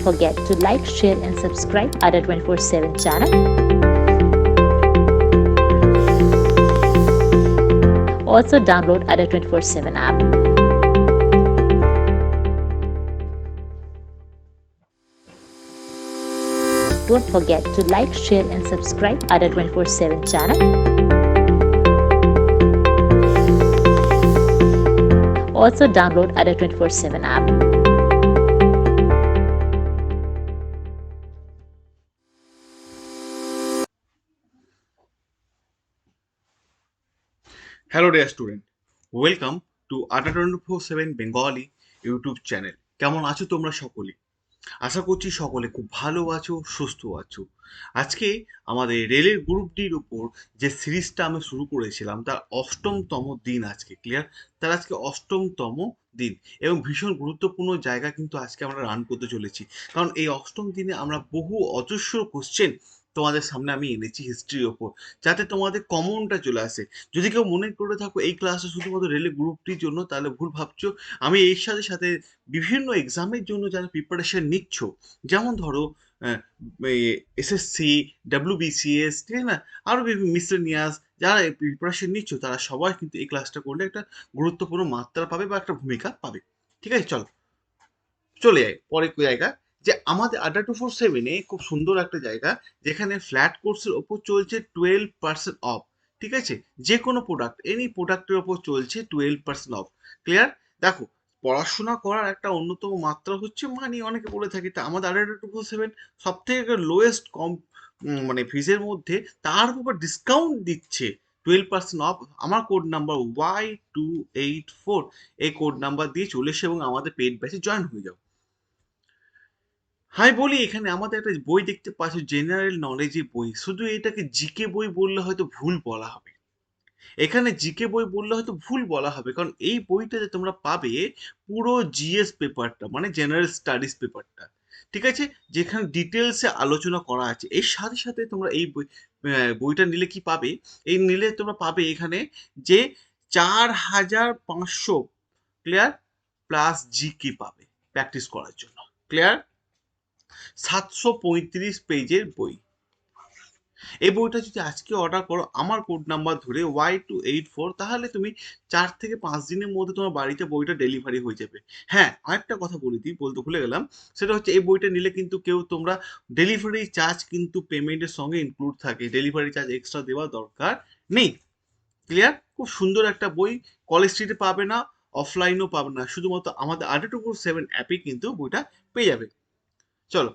forget to like, share and subscribe Ada 24/7 channel. Also download Ada 24/7 app. Don't forget to like, share and subscribe Ada 24/7 channel. Also download Ada 24/7 app. Hello dear student, welcome to আড্ডা 24/7 Bengali YouTube channel. কেমন আছো তোমরা সকলে? আশা করছি সকলে খুব ভালো আছো, সুস্থ আছো। আজকে আমাদের রেলের গ্রুপ ডির উপর যে সিরিজটা আমি শুরু করেছিলাম তার অষ্টমতম দিন আজকে, ক্লিয়ার? তার আজকে অষ্টমতম দিন এবং ভীষণ গুরুত্বপূর্ণ জায়গা কিন্তু আজকে আমরা রান করতে চলেছি, কারণ এই অষ্টম দিনে আমরা বহু অজস্র কোশ্চেন তোমাদের সামনে আমি এনেছি হিস্ট্রির ওপর, যাতে তোমাদের কমনটা চলে আসে। যদি কেউ মনে করে থাকো এই ক্লাসটা শুধুমাত্র রেলের গ্রুপটির জন্য, তাহলে ভুল ভাবছো। আমি এর সাথে সাথে বিভিন্ন এক্সামের জন্য যারা প্রিপারেশন নিচ্ছ, যেমন ধরো এসএসসি, ডাব্লিউবিসিএস, ঠিক আছে না, আরও বিভিন্ন মিসেলিনিয়াস, যারা প্রিপারেশন নিচ্ছ তারা সবাই কিন্তু এই ক্লাসটা করলে একটা গুরুত্বপূর্ণ মাত্রা পাবে বা একটা ভূমিকা পাবে। ঠিক আছে, চলো চলে যাই পরের জায়গা। যে আমাদের আড্ডা 24/7-এ খুব সুন্দর একটা জায়গা, যেখানে ফ্ল্যাট কোর্সের ওপর চলছে 12% অফ। ঠিক আছে, যে কোনো প্রোডাক্ট, এনি প্রোডাক্টের ওপর চলছে 12% অফ। ক্লিয়ার? দেখো, পড়াশোনা করার একটা অন্যতম মাত্রা হচ্ছে মানি। অনেকে বলে থাকে, তা আমাদের আড্ডা 24/7 সব থেকে লোয়েস্ট কম মানে ফিজের মধ্যে, তার উপর ডিসকাউন্ট দিচ্ছে 12% অফ। আমার কোড নাম্বার Y284, এই কোড নাম্বার দিয়ে চলে এসে এবং আমাদের পেড ব্যাচে জয়েন হয়ে যাও। হাই বলি, এখানে আমাদের একটা বই দেখতে পাচ্ছ, জেনারেল নলেজের বই। শুধু এটাকে জিকে বই বললে হয়তো ভুল বলা হবে। এখানে জিকে বই বললে হয়তো ভুল বলা হবে, কারণ এই বইটাতে তোমরা পাবে পুরো জিএস পেপারটা, মানে জেনারেল স্টাডিজ পেপারটা। ঠিক আছে, যেখানে ডিটেলসে আলোচনা করা আছে। এর সাথে সাথে তোমরা এই বইটা নিলে কি পাবে? এই নিলে তোমরা পাবে এখানে যে 4500, ক্লিয়ার, প্লাস জিকে পাবে প্র্যাকটিস করার জন্য। ক্লিয়ার? 735 পেজের বই। এই বইটা যদি আজকে অর্ডার করো আমার কোড নাম্বার ধরে Y284, তাহলে তুমি 4 থেকে 5 দিনের মধ্যে তোমার বাড়িতে বইটা ডেলিভারি হয়ে যাবে। হ্যাঁ, আরেকটা কথা বলে দিই, বলতে ভুলে গেলাম। সেটা হচ্ছে, এই বইটা নিলে কিন্তু কেউ তোমরা ডেলিভারি চার্জ কিন্তু পেমেন্টের সঙ্গে ইনক্লুড থাকে, ডেলিভারি চার্জ এক্সট্রা দেওয়ার দরকার নেই। ক্লিয়ার? খুব সুন্দর একটা বই, কলেজ স্ট্রিটে পাবে না, অফলাইনেও পাবে না, শুধুমাত্র আমাদের আড্ডা 24/7 অ্যাপে কিন্তু বইটা পেয়ে যাবে। চলো,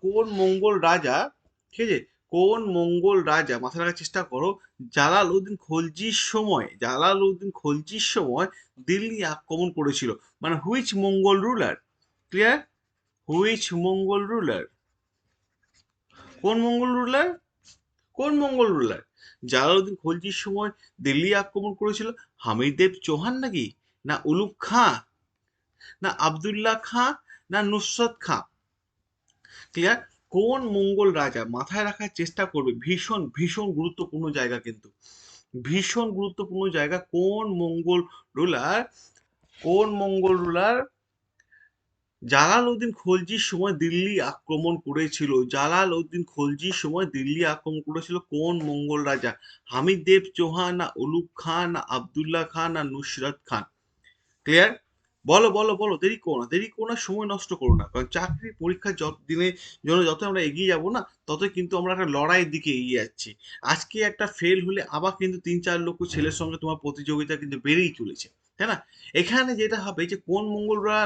কোন মঙ্গল রাজা, ঠিক আছে, কোন মঙ্গল রাজা, মাথা রাখার চেষ্টা করো, জালালউদ্দিন খলজির সময় দিল্লি আক্রমণ করেছিল, মানে which Mangal ruler? Clear? Which Mangal ruler? কোন মঙ্গল রুলার? কোন মঙ্গল রুলার জালালউদ্দিন খলজির সময় দিল্লি আক্রমণ করেছিল? হামিদ চৌহান নাকি, না উলুগ খাঁ, না আবদুল্লাহ খাঁ, না নুসরত খাঁ? ক্লিয়ার? কোন মঙ্গল রাজা, মাথায় রাখার চেষ্টা করবে, ভীষণ ভীষণ গুরুত্বপূর্ণ জায়গা কিন্তু, ভীষণ গুরুত্বপূর্ণ জায়গা। কোন মঙ্গল রুলার জালালউদ্দিন খলজির সময় দিল্লি আক্রমণ করেছিল? জালালউদ্দিন খলজির সময় দিল্লি আক্রমণ করেছিল কোন মঙ্গল রাজা? হামিদ চৌহান, না উলুগ খান, না আবদুল্লাহ খান, না নুসরত খান? ক্লিয়ার? বলো বলো বলো, দেরি করো না, দেরি করো না, সময় নষ্ট করো না, কারণ চাকরির পরীক্ষার দিনের জন্য যত আমরা এগিয়ে যাব না, ততই কিন্তু আমরা একটা লড়াইয়ের দিকে এগিয়ে যাচ্ছি। আজকে একটা ফেল হলে আবার কিন্তু 3-4 লক্ষ ছেলের সঙ্গে তোমার প্রতিযোগিতা কিন্তু বেড়েই চলেছে, তাই না? এখানে যেটা হবে যে কোন মঙ্গলরা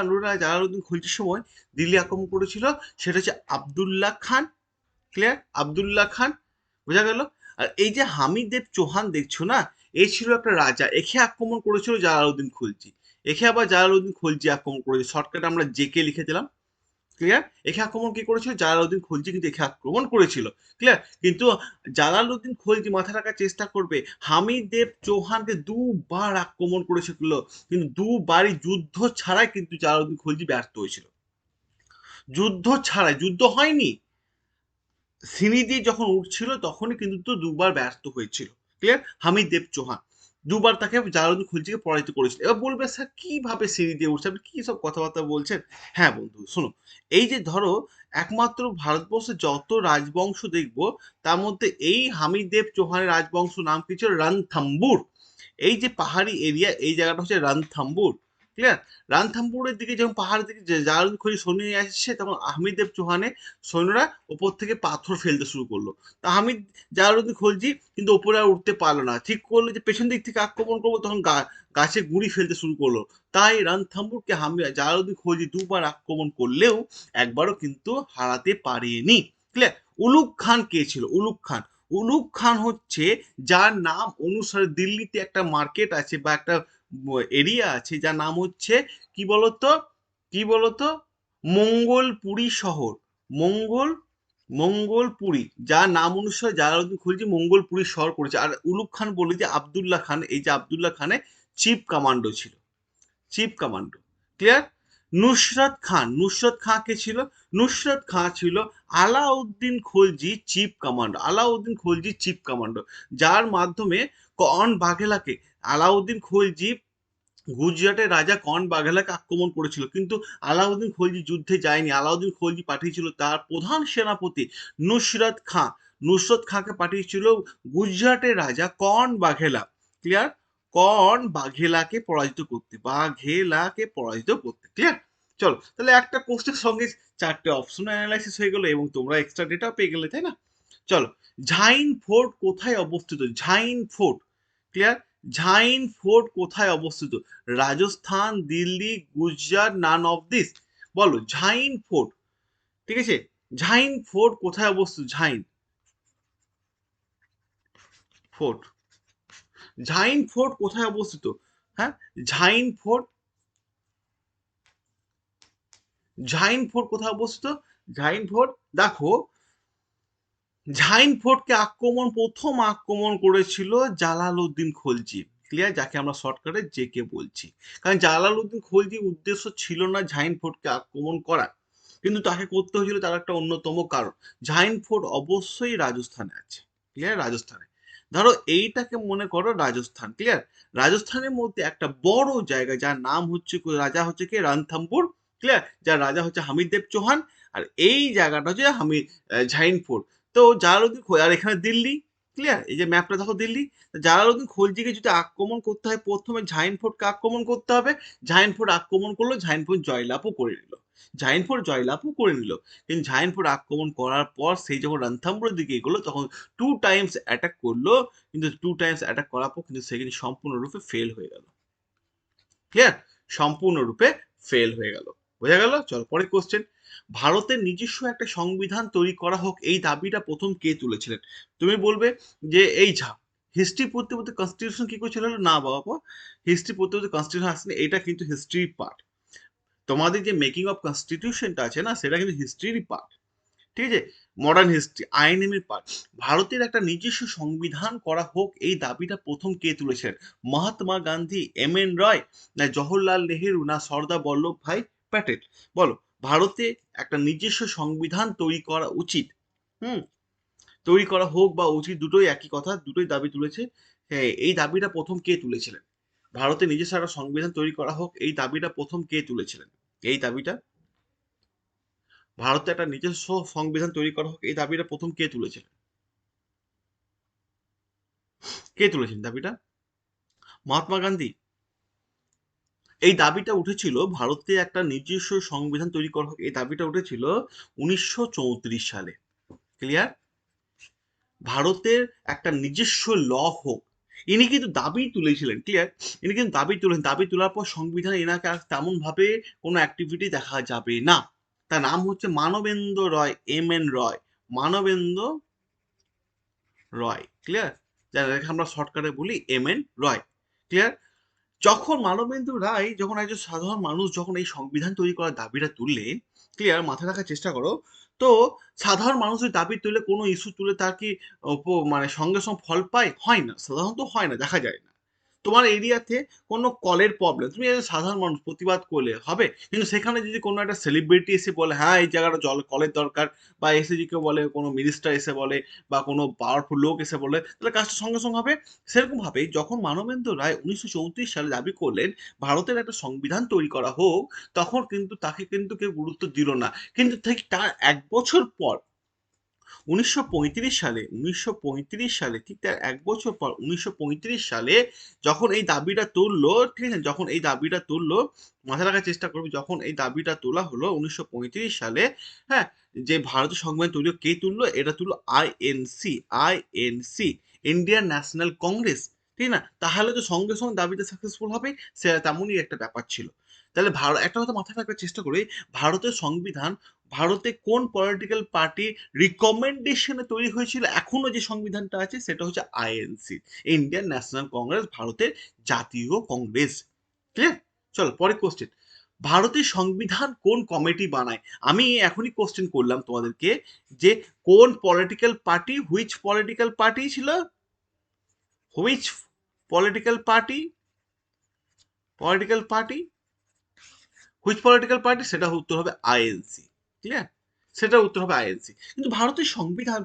জালালউদ্দিন খলজির সময় দিল্লি আক্রমণ করেছিল, সেটা হচ্ছে আবদুল্লাহ খান। ক্লিয়ার? আবদুল্লাহ খান, বোঝা গেল? আর এই যে হামিদ চৌহান দেখছো না, এ ছিল একটা রাজা, একে আক্রমণ করেছিল জালালউদ্দিন খলজি। একে আবার জালালউদ্দিন খলজি আক্রমণ করেছে, শর্টকাট আমরা জেকে লিখে দিলাম। ক্লিয়ার? একে আক্রমণ কি করেছিল? জালালউদ্দিন খলজি কিন্তু একে আক্রমণ করেছিল। ক্লিয়ার? কিন্তু জালালউদ্দিন খলজি, মাথা রাখার চেষ্টা করবে, হামিদ চৌহানকে দুবার আক্রমণ করেছিল, কিন্তু দুবারই যুদ্ধ ছাড়াই কিন্তু জালালউদ্দিন খলজি ব্যর্থ হয়েছিল। যুদ্ধ ছাড়াই, যুদ্ধ হয়নি, সিঁড়ি দিয়ে যখন উঠছিল তখনই কিন্তু দুবার ব্যর্থ হয়েছিল। ক্লিয়ার? হামিদ চৌহান দুবার তাকে জালালউদ্দিন খলজিকে পরাজিত করেছিল। এবার বলবে স্যার কিভাবে সিঁড়ি দিয়ে উঠছে, আপনি কি সব কথাবার্তা বলছেন? হ্যাঁ বন্ধু শোনো, এই যে ধরো একমাত্র ভারতবর্ষে যত রাজবংশ দেখবো তার মধ্যে এই হামিদেব চৌহানের রাজবংশ নাম কি ছিল? রণথম্বুর। এই যে পাহাড়ি এরিয়া, এই জায়গাটা হচ্ছে রণথম্বুর। ক্লিয়ার? রণথম্বুরের দিকে যখন পাহাড়ের দিকে জালালউদ্দিন খলজি সৈন্য নিয়ে আসছে, তখন হামিদেব চৌহানের সৈন্যরা ওপর থেকে পাথর ফেলতে শুরু করলো। তা হামিদ জালালউদ্দিন খলজি কিন্তু ওপরে আর উঠতে পারলো না, ঠিক করলো যে পেছন দিক থেকে আক্রমণ করবো, তখন গাছে গুঁড়ি ফেলতে শুরু করলো। তাই রণথম্বুরকে জালালউদ্দিন খলজি দুবার আক্রমণ করলেও একবারও কিন্তু হারাতে পারেনি। ক্লিয়ার? উলুগ খান কে ছিল? উলুগ খান, উলুগ খান হচ্ছে যার নাম অনুসারে দিল্লিতে একটা মার্কেট আছে বা একটা এরিয়া আছে যার নাম হচ্ছে কি বলতো, কি বলতো, মঙ্গলপুরী শহর। মঙ্গল মঙ্গলপুরী, যার নাম অনুসারে জালালউদ্দিন খলজি মঙ্গলপুরী শহর করেছে। আর উলুগ খান বলে যে আবদুল্লাহ খান, এই যে আবদুল্লাহ খানের চিফ কমান্ডো ছিল, চিফ কমান্ডো। ক্লিয়ার? নুসরত খান, নুসরত খাঁ কে ছিল? নুসরত খাঁ ছিল Alauddin Khalji chief commando, Alauddin Khalji chief commando, যার মাধ্যমে কর্ন বাঘেলাকে আলাউদ্দিন খলজি গুজরাটের রাজা কর্ন বাঘেলাকে আক্রমণ করেছিল, কিন্তু আলাউদ্দিন খলজি যুদ্ধে যায়নি। আলাউদ্দিন খলজি পাঠিয়েছিল তার প্রধান সেনাপতি নুসরত খাঁ, নুসরত খাঁকে পাঠিয়েছিল গুজরাটের রাজা কর্ন বাঘেলা। ক্লিয়ার? কর্ন বাঘেলাকে পরাজিত করতে, বাঘেলাকে পরাজিত করতে। ক্লিয়ার? চলো তাহলে একটা কোশ্চেনের সঙ্গে চারটে অপশন অ্যানালাইসিস হয়ে গেল এবং তোমরা এক্সট্রা ডেটা পেয়ে গেলে, তাই না? চলো, ঝাইন ফোর্ট কোথায় অবস্থিত? ঝাইন ফোর্ট। ক্লিয়ার? ঝাইন ফোর্ট কোথায় অবস্থিত? Rajasthan, Delhi, Gujarat, none of this. বলো ঝাইন ফোর্ট। ঠিক আছে, ঝাইন ফোর্ট কোথায় অবস্থিত? ঝাইন ফোর্ট, ঝাইন ফোর্ট কোথায় অবস্থিত? হ্যাঁ, ঝাইন ফোর্ট, ঝাইন ফোর্ট কোথায় অবস্থিত? ঝাইন ফোর্ট দেখো, ঝাইন ফোর্টকে প্রথম আক্রমণ করেছিল জালালউদ্দিন খলজি। ক্লিয়ার? যাকে আমরা শর্টকাটে জেকে বলছি। কারণ জালালউদ্দিন খলজির উদ্দেশ্য ছিল না ঝাইন ফোর্টকে আক্রমণ করা, কিন্তু তাকে করতে হয়েছিল তার একটা অন্যতম কারণ। ঝাইন ফোর্ট অবশ্যই রাজস্থানে আছে। ক্লিয়ার? রাজস্থানে। ধরো এইটাকে মনে করো রাজস্থান। ক্লিয়ার? রাজস্থানের মধ্যে একটা বড় জায়গা যার নাম হচ্ছে, রাজা হচ্ছে কি? রণথম্বুর। ক্লিয়ার? যার রাজা হচ্ছে হামিদ দেব চৌহান। আর এই জায়গাটা হচ্ছে ঝাইন ফোর্ট। তো জালালউদ্দিন আর এখানে দিল্লি। ক্লিয়ার? এই যে ম্যাপটা দেখো দিল্লি। জালালউদ্দিন খলজিকে যদি আক্রমণ করতে হয়, প্রথমে ঝাইন ফোর্টকে আক্রমণ করতে হবে। ঝাইন ফোর্ট আক্রমণ করলো, ঝাইন ফোর্ট জয়লাভও করে নিল, ঝাইন ফোর্ট জয়লাভও করে নিল। কিন্তু ঝাইন ফোর্ট আক্রমণ করার পর সেই যখন রণথম্বুরের দিকে এগোলো, তখন 2 টাইমস অ্যাটাক করলো, কিন্তু 2 টাইমস অ্যাটাক করার পর কিন্তু সে কিন্তু সম্পূর্ণরূপে ফেল হয়ে গেল। ক্লিয়ার? সম্পূর্ণরূপে ফেল হয়ে গেল। বোঝা গেল? চল পরের কোশ্চেন। ভারতের নিজস্ব একটা সংবিধান তৈরি করা হোক, এই দাবিটা প্রথম কে তুলেছিলেন? তুমি বলবে যে এই ঝা, হিস্ট্রি পড়তে পড়তে কনস্টিটিউশন কি করে চলে এলো? না বাবা, হিস্ট্রি পড়তে পড়তে কনস্টিটিউশন আসেনি, এটা কিন্তু হিস্ট্রির পার্ট। তোমাদের যে মেকিং অফ কনস্টিটিউশনটা আছে না, সেটা কিন্তু হিস্ট্রিরই পার্ট। ঠিক আছে? মডার্ন হিস্ট্রি, আইএনএমের পার্ট। ভারতের একটা নিজস্ব সংবিধান করা হোক, এই দাবিটা প্রথম কে তুলেছিলেন? মহাত্মা গান্ধী, এম এন রয়, না জওহরলাল নেহেরু, না সর্দার বল্লভ ভাই প্যাটেল? বলো, ভারতে একটা নিজস্ব সংবিধান তৈরি করা উচিত, হুম, তৈরি করা হোক বা উচিত, দুটোই একই কথা, দুটোই দাবি তুলেছে। হ্যাঁ, এই দাবিটা প্রথম কে তুলেছিলেন? ভারতে নিজস্ব একটা সংবিধান তৈরি করা হোক, এই দাবিটা প্রথম কে তুলেছিলেন? এই দাবিটা, ভারতে একটা নিজস্ব সংবিধান তৈরি করা হোক, এই দাবিটা প্রথম কে তুলেছিলেন? কে তুলেছেন দাবিটা? মহাত্মা গান্ধী। এই দাবিটা উঠেছিল, ভারতে একটা নিজস্ব সংবিধান তৈরি করা হোক, এই দাবিটা উঠেছিল 1934 সালে। ক্লিয়ার? ভারতের একটা নিজস্ব ল হোক, ইনি কিন্তু দাবি তুলেছিলেন। ক্লিয়ার? ইনি কিন্তু দাবি তুলেন, দাবি তোলার পর সংবিধানে এনাকে আর তেমন ভাবে কোনো অ্যাক্টিভিটি দেখা যাবে না। তার নাম হচ্ছে মানবেন্দ্র রয়, এম এন রয়, মানবেন্দ্র রয়। ক্লিয়ার? যাকে আমরা শর্টকাটে বলি এম এন রয়। ক্লিয়ার? যখন মানবেন্দ্র রায়, যখন একজন সাধারণ মানুষ যখন এই সংবিধান তৈরি করার দাবিটা তুললেন, ক্লিয়ার, মাথায় রাখার চেষ্টা করো, তো সাধারণ মানুষের দাবি তুলে কোনো ইস্যু তুলে তার কি মানে সঙ্গে সঙ্গে ফল পায়? হয় না, সাধারণত হয় না, দেখা যায় না। তো তোমার এরিয়াতে কোনো কলের প্রবলেম, তুমি as a সাধারণ মানুষ প্রতিবাদ করলে হবে, কিন্তু সেখানে যদি কোনো একটা সেলিব্রিটি এসে বলে হ্যাঁ এই জায়গাটা কলের দরকার, বা এসে যদি কেউ বলে, কোনো মিনিস্টার এসে বলে, বা কোনো পাওয়ারফুল লোক এসে বলে, তাহলে কাজটা সঙ্গে সঙ্গে হবে। সেরকম ভাবে যখন মানবেন্দ্র রায় 1934 সালে দাবি করলেন ভারতের একটা সংবিধান তৈরি করা হোক, তখন কিন্তু তাকে কিন্তু কেউ গুরুত্ব দিল না। কিন্তু ঠিক তার 1 বছর পর 1935 সালে ঠিক তার 1 বছর পর 1935 সালে যখন এই দাবিটা তুললো, ঠিক আছে, যখন এই দাবিটা তুললো, মাথায় রাখার চেষ্টা করবে, যখন এই দাবিটা তোলা হলো 1935 সালে, হ্যাঁ, যে ভারতীয় সংবিধান তৈরি কে তুললো, এটা তুললো আইএনসি, ইন্ডিয়ান ন্যাশনাল কংগ্রেস, ঠিক না? তাহলে তো সঙ্গে সঙ্গে দাবিটা সাকসেসফুল হবে, সে তেমনই একটা ব্যাপার ছিল। তাহলে ভারত, একটা কথা মাথায় রাখার চেষ্টা করি, ভারতের সংবিধান ভারতে কোন পলিটিক্যাল পার্টি রিকমেন্ডেশনে তৈরি হয়েছিল, এখনো যে সংবিধানটা আছে সেটা হচ্ছে আইএনসি, ইন্ডিয়ান ন্যাশনাল কংগ্রেস, ভারতের জাতীয় কংগ্রেস। ক্লিয়ার? চলো পরের কোশ্চেন, ভারতের সংবিধান কোন কমিটি বানায়? আমি এখনই কোশ্চেন করলাম তোমাদেরকে যে কোন political party, which political party ছিল, which political party, political party, which political party, সেটা উত্তর হবে আইএনসি। ক্লিয়ার? সেটা উত্তর হবে আইএনসি। কিন্তু ভারতের সংবিধান,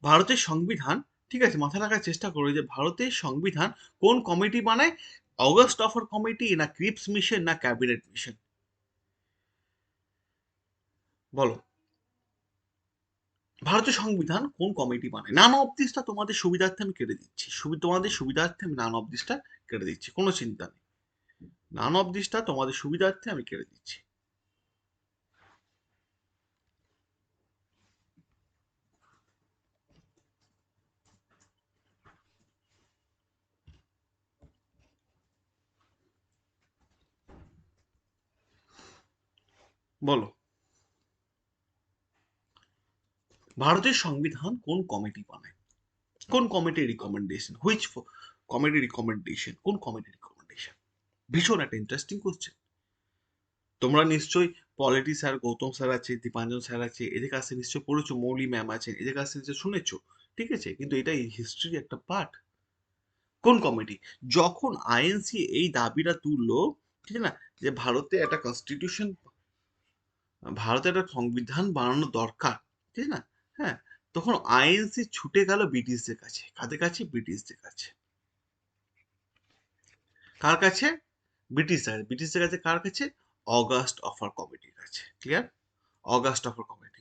ভারতের সংবিধান, ঠিক আছে, মাথায় রাখার চেষ্টা করো যে ভারতের সংবিধান কোন কমিটি বানায়? অগস্ট অফার কমিটি, না ক্রিপস মিশন, না ক্যাবিনেট মিশন? বলো, ভারতের সংবিধান কোন কমিটি বানায়? নান অফ দিসটা তোমাদের সুবিধার্থে আমি কেটে দিচ্ছি, তোমাদের সুবিধার্থে আমি নান অফ দিসটা কেটে দিচ্ছি, কোনো চিন্তা নেই, নান অফ দিসটা তোমাদের সুবিধার্থে আমি কেটে দিচ্ছি। বলো, ভারতের সংবিধান কোন কমিটি বানায়? কোন কমিটির রিকমেন্ডেশন, হুইচ কমিটি রিকমেন্ডেশন, কোন কমিটি রিকমেন্ডেশন? ভীষণ একটা ইন্টারেস্টিং কোশ্চেন। তোমরা নিশ্চয়ই পলিটি স্যার, গৌতম স্যার আছে, দীপাঞ্জন স্যার আছে, এদের কাছে নিশ্চয়ই পড়েছো, মৌলি ম্যাম আছেন, এদের কাছে নিশ্চয়ই শুনেছো, ঠিক আছে, কিন্তু এটা হিস্ট্রির একটা পার্ট। কোন কমিটি? যখন আইএনসি এই দাবিটা তুললো, ঠিক আছে না, যে ভারতে একটা কনস্টিটিউশন, ভারতে একটা সংবিধান বানানো দরকার, ঠিক আছে না, হ্যাঁ, তখন আইএনসি ছুটে গেল ব্রিটিশদের কাছে। কাদের কাছে? ব্রিটিশদের কাছে। কার কাছে? ব্রিটিশদের, ব্রিটিশদের কাছে। কার কাছে? অগাস্ট অফার কমিটির কাছে। ক্লিয়ার? August offer committee.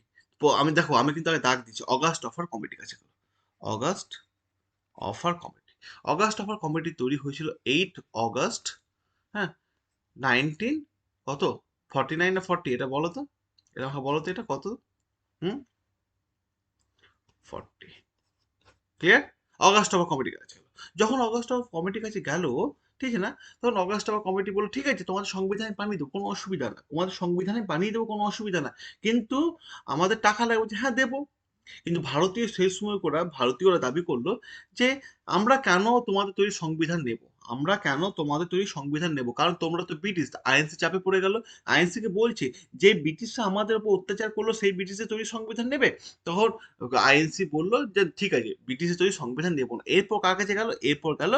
আমি দেখো, আমি কিন্তু আগে দাগ দিচ্ছি, অগাস্ট অফার কমিটির কাছে। August offer committee, August offer committee তৈরি হয়েছিল 8 অগাস্ট, হ্যাঁ, 19 কত, 49 না 40, এটা বলো তো, এটা বলো তো, এটা কত? হুম, 40। ক্লিয়ার? অগাস্ট অফার কমিটির কাছে গেল। যখন অগাস্ট অফার কমিটির কাছে গেল, ঠিক আছে না, তখন অগাস্ট অফার কমিটি বলল ঠিক আছে তোমাদের সংবিধানে বানিয়ে দেবো, কোনো অসুবিধা না, তোমাদের সংবিধানে বানিয়ে দেবো, কোনো অসুবিধা না, কিন্তু আমাদের টাকা লাগবে। হ্যাঁ দেবো। কিন্তু ভারতীয় সেই সময় ভারতীয়রা দাবি করলো যে আমরা কেন তোমাদের তৈরি সংবিধান নেব, আমরা কেন তোমাদের তৈরি সংবিধান নেব, কারণ তোমরা তো ব্রিটিশ। আইএনসি চাপে পড়ে গেল, আইএনসি কে বলছে যে ব্রিটিশরা আমাদের উপর অত্যাচার করলো, সেই ব্রিটিশের তৈরি সংবিধান নেবে। তখন আইএনসি বললো যে ঠিক আছে, ব্রিটিশের তৈরি সংবিধান নেব না। এরপর কার কাছে গেল? এরপর গেল,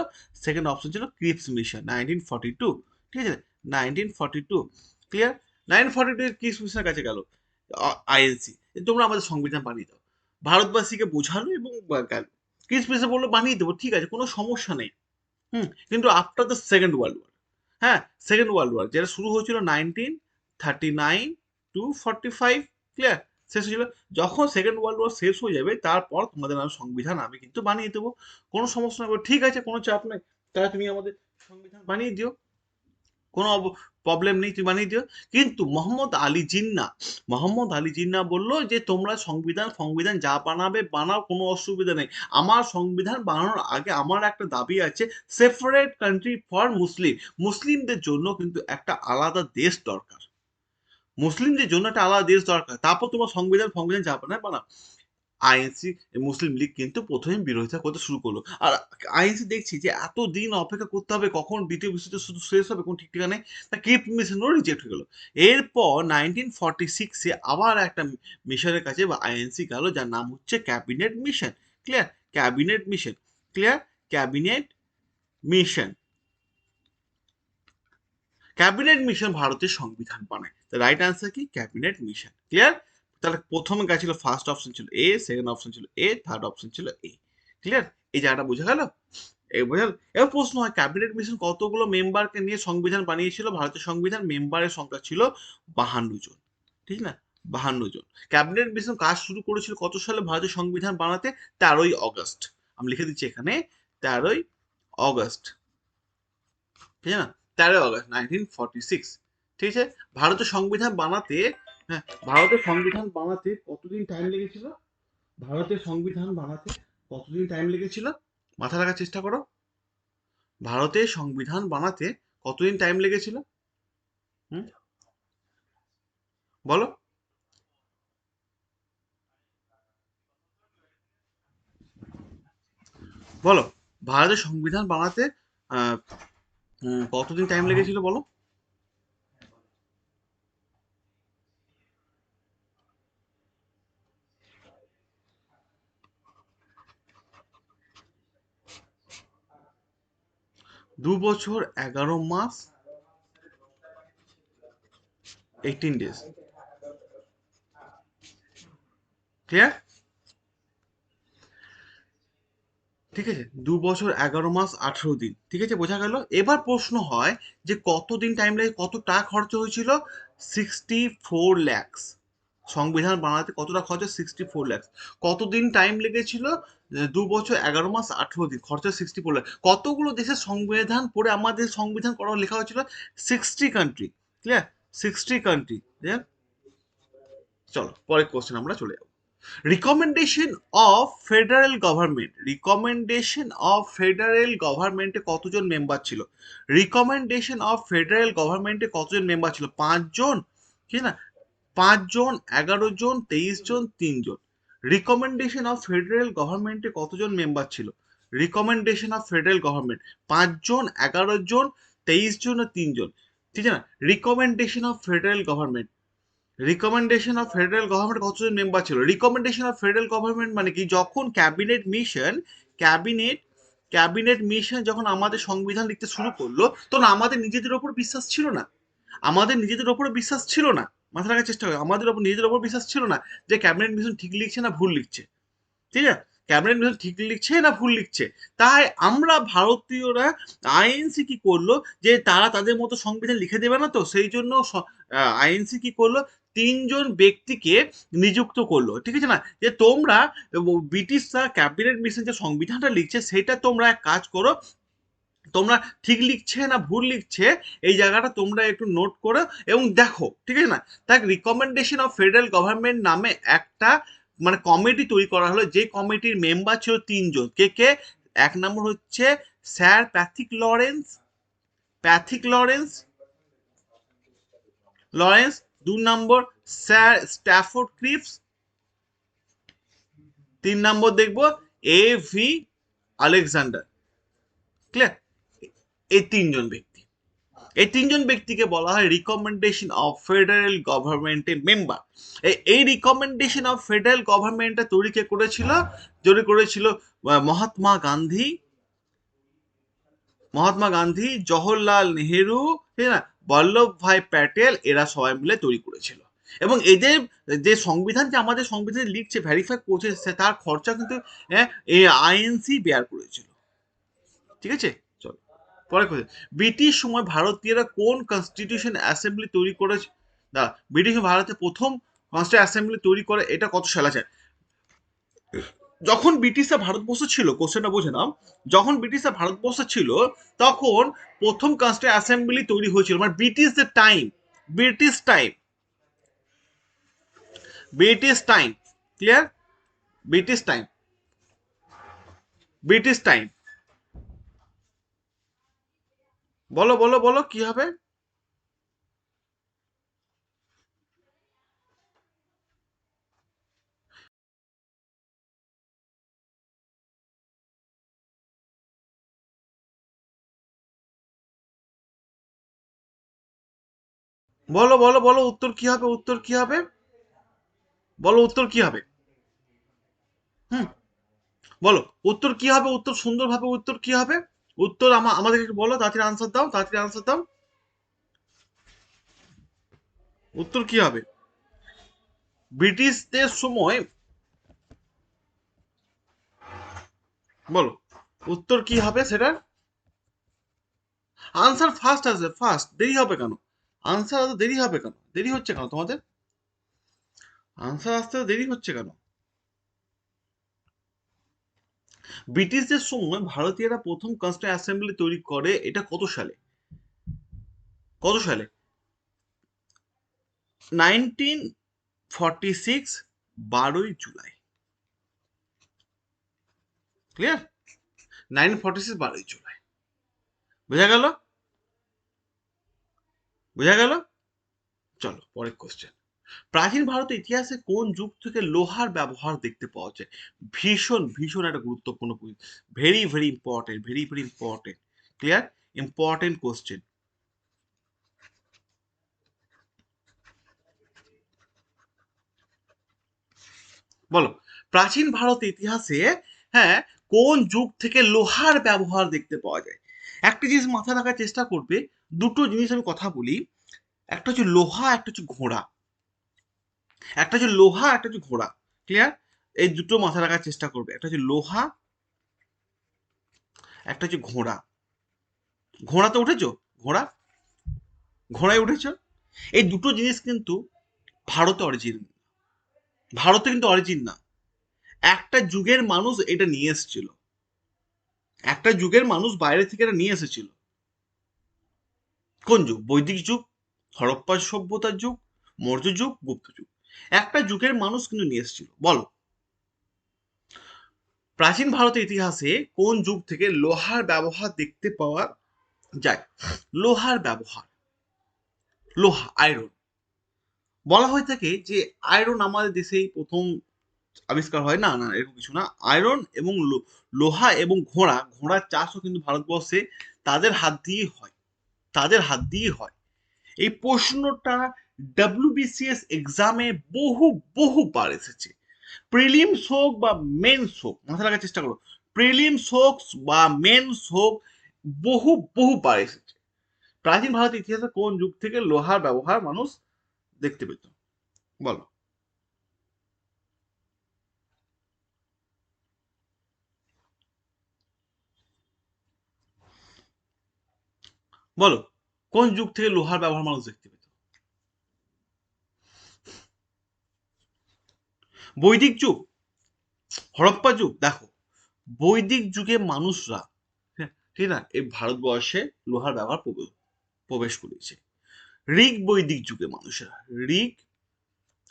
সেকেন্ড অপশন ছিল ক্রিপস মিশন, 1942, ঠিক আছে, 1942। ক্লিয়ার? 1942 ক্রিপস মিশনের কাছে গেল আইএনসি, তোমরা আমাদের সংবিধান বানিয়ে দাও। ভারতবাসীকে বোঝালো এবং গেল। ক্রিস বললো বানিয়ে দেবো, ঠিক আছে, কোনো সমস্যা নেই। কিন্তু after the second world war, হ্যাঁ, সেকেন্ড ওয়ার্ল্ড ওয়ার যেটা শুরু হয়েছিল 1939 টু 45, ক্লিয়ার, শেষ হয়েছিল। যখন সেকেন্ড ওয়ার্ল্ড ওয়ার শেষ হয়ে যাবে, তারপর তোমাদের সংবিধান আমি কিন্তু বানিয়ে দেবো, কোনো সমস্যা নেই। ঠিক আছে, কোনো চাপ নেই, তাহলে তুমি আমাদের সংবিধান বানিয়ে দিও, কোনো প্রবলেম নেই, তুমি বানিয়ে দিও। কিন্তু মোহাম্মদ আলী জিন্না বললো যে তোমরা সংবিধান যা বানাবে বানাও, কোনো অসুবিধা নেই। আমার সংবিধান বানানোর আগে আমার একটা দাবি আছে, সেপারেট কান্ট্রি ফর মুসলিম, মুসলিমদের জন্য কিন্তু একটা আলাদা দেশ দরকার, মুসলিমদের জন্য একটা আলাদা দেশ দরকার, তারপর তোমার সংবিধান যা বানায় বানাও। আইএনসি, মুসলিম লীগ কিন্তু প্রথমে বিরোধিতা করতে শুরু করলো। আর আইএনসি দেখছি যে এত দিন অপেক্ষা করতে হবে, কখন দ্বিতীয় বিশ্বযুদ্ধ শুধু শেষ হবে, কোন ঠিক ঠিকানা নেই, তা ক্রিপ মিশনও রিজেক্ট হয়ে গেল। এরপর 1946-এ আবার একটা মিশনের কাছে বা আইএনসি গেল, যার নাম হচ্ছে cabinet mission. Clear? Cabinet mission. Clear? Cabinet mission, cabinet mission ভারতের সংবিধান বানায়। রাইট আনসার কি? Cabinet mission. ক্লিয়ার? তাহলে প্রথমে গেছিল, ফার্স্ট অপশন ছিল এ, সেকেন্ড অপশন ছিল এ, থার্ড অপশন ছিল এ। ক্লিয়ার? এই জায়গাটা বোঝা গেল? এবার প্রশ্ন হয়, ক্যাবিনেট মিশন কতগুলো মেম্বারকে নিয়ে সংবিধান বানিয়েছিল? ভারতের সংবিধান মেম্বারের সংখ্যা ছিল 52 জন। ঠিক না? 52 জন। ক্যাবিনেট মিশন কাজ শুরু করেছিল কত সালে ভারতের সংবিধান বানাতে? 13ই অগস্ট। আমি লিখে দিচ্ছি এখানে 13ই অগস্ট। ঠিক আছে না? 13ই অগস্ট 1946। ঠিক আছে? ভারতের সংবিধান বানাতে, হ্যাঁ, ভারতের সংবিধান বানাতে কতদিন টাইম লেগেছিল? ভারতের সংবিধান বানাতে কতদিন টাইম লেগেছিল? মাথা রাখার চেষ্টা করো। ভারতের সংবিধান বানাতে কতদিন টাইম লেগেছিল? হুম, বলো। বলো, ভারতের সংবিধান বানাতে আহ, কতদিন টাইম লেগেছিল বলো? 2 বছর 11 মাস 18 ডেজ। ক্লিয়ার? ঠিক আছে, 2 বছর 11 মাস 18 দিন। ঠিক আছে, বোঝা গেল? এবার প্রশ্ন হয় যে কতদিন টাইম লাগে, কত টাকা খরচ হয়েছিল? 64 lakhs। সংবিধান বানাতে কতটা খরচ? 64 lakhs। কতদিন টাইম লেগেছিল? 2 বছর 11 মাস 18 দিন, খরচা 64 লাখ। কতগুলো দেশের সংবিধান পড়ে আমাদের সংবিধান করা লেখা হয়েছিল? 60 কান্ট্রি। ক্লিয়ার? 60 কান্ট্রি। চলো পরের কোশ্চেন আমরা চলে যাবো। Recommendation of federal government, recommendation of federal গভর্নমেন্টে কতজন মেম্বার ছিল? রিকমেন্ডেশন অফ ফেডারেল গভর্নমেন্টে কতজন মেম্বার ছিল? 5 জন। ঠিক না? 5 জন, 11 জন, 23 জন, 3 জন। রিকমেন্ডেশন অফ ফেডারেল গভর্নমেন্টে কতজন মেম্বার ছিল? রিকমেন্ডেশন অফ ফেডারেল গভর্নমেন্ট 5 জন, 11 জন, 23 জন, 3 জন। ঠিক আছে না? Recommendation of federal government, recommendation of federal government কতজন মেম্বার ছিল? রিকমেন্ডেশন অফ ফেডারেল গভর্নমেন্ট মানে কি? যখন ক্যাবিনেট ক্যাবিনেট মিশন যখন আমাদের সংবিধান লিখতে শুরু করলো, তখন আমাদের নিজেদের ওপর বিশ্বাস ছিল না। আমাদের নিজেদের ওপর বিশ্বাস ছিল না। মাথা রাখার চেষ্টা করে, আমাদের ওপর নিজেদের ওপর বিশ্বাস ছিল না যে ক্যাবিনেট মিশন ঠিক লিখছে না ভুল লিখছে। ঠিক আছে? ক্যাবিনেট মিশন ঠিক লিখছে না ভুল লিখছে। তাই আমরা ভারতীয়রা, আইএনসি কি করলো, যে তারা তাদের মতো সংবিধান লিখে দেবে না, তো সেই জন্য আইএনসি কি করলো, 3 জন ব্যক্তিকে নিযুক্ত করলো। ঠিক আছে না? যে তোমরা, ব্রিটিশরা ক্যাবিনেট মিশন যে সংবিধানটা লিখছে সেটা তোমরা এক কাজ করো, তোমরা ঠিক লিখছে না ভুল লিখছে এই জায়গাটা তোমরা একটু নোট করো এবং দেখো। ঠিক আছে না? তাই রিকমেন্ডেশন অফ ফেডারেল গভর্নমেন্ট নামে একটা মানে কমিটি তৈরি করা হলো, যে কমিটির মেম্বার ছিল 3 জন। কে কে? এক নম্বর হচ্ছে স্যার প্যাথিক লরেন্স। 2 নম্বর স্যার স্ট্যাফোর্ড ক্রিপস। 3 নম্বর দেখবো A.V. আলেকজান্ডার। ক্লিয়ার? এই 3 জন ব্যক্তি, এই 3 জন ব্যক্তিকে বলা হয় রিকমেন্ডেশন অফ ফেডারেল গভর্নমেন্টের মেম্বার। এই রিকমেন্ডেশন অফ ফেডারেল গভর্নমেন্টটা তৈরি কে করেছিল? তৈরি করেছিল মহাত্মা গান্ধী, জওহরলাল নেহেরু, ঠিক না, বল্লভ ভাই প্যাটেল, এরা সবাই মিলে তৈরি করেছিল। এবং এদের যে সংবিধান, যে আমাদের সংবিধান লিখছে, ভেরিফাই করছে, তার খরচা কিন্তু এই আইএনসি বেয়ার করেছিল। ঠিক আছে? চলো পরে কথা। ব্রিটিশ সময় ভারতীয়রা কোন কনস্টিটিউশন অ্যাসেম্বলি তৈরি করেছে? না, ব্রিটিশ ভারতে প্রথম কনস্টিটিউশন অ্যাসেম্বলি তৈরি করে, এটা কত সালে আছে? যখন ব্রিটিশরা ভারতবর্ষ ছিল, কোশ্চেনটা বুঝে নাও, যখন ব্রিটিশরা ভারতবর্ষ ছিল তখন প্রথম কনস্টিটিউশন অ্যাসেম্বলি তৈরি হয়েছিল, মানে ব্রিটিশদের time, British time, British time. Clear? British time, British time. বলো বলো বলো কি হবে? বলো বলো বলো, উত্তর কি হবে? উত্তর কি হবে? বলো উত্তর কি হবে? হুম, বলো উত্তর কি হবে? উত্তর সুন্দরভাবে, উত্তর কি হবে? উত্তর আমাদের একটু বলো, তাড়াতাড়ি আনসার দাও, তাড়াতাড়ি আনসার দাও। উত্তর কি হবে? ব্রিটিশদের সময়, বলো উত্তর কি হবে সেটার? আনসার ফার্স্ট আসবে, ফার্স্ট। দেরি হবে কেন? আনসার আসতে দেরি হবে কেন? দেরি হচ্ছে কেন তোমাদের? আনসার আসতে দেরি হচ্ছে কেন? ব্রিটিশদের সময় ভারতীয়রা প্রথম কনস্টিটিউয়েন্ট অ্যাসেম্বলি তৈরি করে, এটা কত সালে? কত সালে? 1946, 12ই জুলাই। ক্লিয়ার? 1946, 12ই জুলাই। বোঝা গেল? বোঝা গেল? চলো পরের কোশ্চেন। প্রাচীন ভারতের ইতিহাসে কোন যুগ থেকে লোহার ব্যবহার দেখতে পাওয়া যায়? ভীষণ ভীষণ একটা গুরুত্বপূর্ণ, very very important, very very important. Clear? Important question. বলো, প্রাচীন ভারতের ইতিহাসে, হ্যাঁ, কোন যুগ থেকে লোহার ব্যবহার দেখতে পাওয়া যায়? একটা জিনিস মাথায় রাখার চেষ্টা করবে, দুটো জিনিস আমি কথা বলি। একটা হচ্ছে লোহা, একটা হচ্ছে ঘোড়া। একটা হচ্ছে লোহা, একটা হচ্ছে ঘোড়া। ক্লিয়ার? এই দুটো মাথায় রাখার চেষ্টা করবে। একটা হচ্ছে লোহা, একটা হচ্ছে ঘোড়া। ঘোড়াতে উঠেছো? ঘোড়া, ঘোড়ায় উঠেছো? এই দুটো জিনিস কিন্তু ভারতে অরিজিন, ভারতে কিন্তু অরিজিন না। একটা যুগের মানুষ এটা নিয়ে এসেছিল, একটা যুগের মানুষ বাইরে থেকে এটা নিয়ে এসেছিল। কোন যুগ? বৈদিক যুগ, হরপ্পা সভ্যতার যুগ, মৌর্য যুগ, গুপ্ত যুগ। একটা যুগের মানুষ কিন্তু নিয়ে এসেছিল। বলো, প্রাচীন ভারতের ইতিহাসে কোন যুগ থেকে লোহার ব্যবহার দেখতে পাওয়া যায়? লোহার ব্যবহার, লোহা, আয়রন। বলা হয়ে থাকে যে আয়রন আমাদের দেশেই প্রথম আবিষ্কার হয়। না না, এরকম কিছু না। আয়রন এবং লোহা এবং ঘোড়া, ঘোড়ার চাষও কিন্তু ভারতবর্ষে তাদের হাত দিয়ে হয়, তাদের হাত দিয়ে হয়। এই প্রশ্নটা ডাব্লিউবিসিএস এক্সামে বহু বহুবার এসেছে। প্রিলিমস হোক বা মেন্স হোক, মাথা রাখার চেষ্টা করো। প্রিলিমস হোক বা মেন্স হোক, বহুবার এসেছে। প্রাচীন ভারতের ইতিহাসে কোন যুগ থেকে লোহার ব্যবহার মানুষ দেখতে পেত? বলো। বলো, কোন যুগ থেকে লোহার ব্যবহার মানুষ দেখতে পেত? বৈদিক যুগ, হরপ্পা যুগ? দেখো, বৈদিক যুগে মানুষরা, হ্যাঁ, ঠিক না, এই ভারতবর্ষে লোহার ব্যবহার প্রবেশ করেছে। ঋগ বৈদিক যুগে মানুষেরা, ঋগ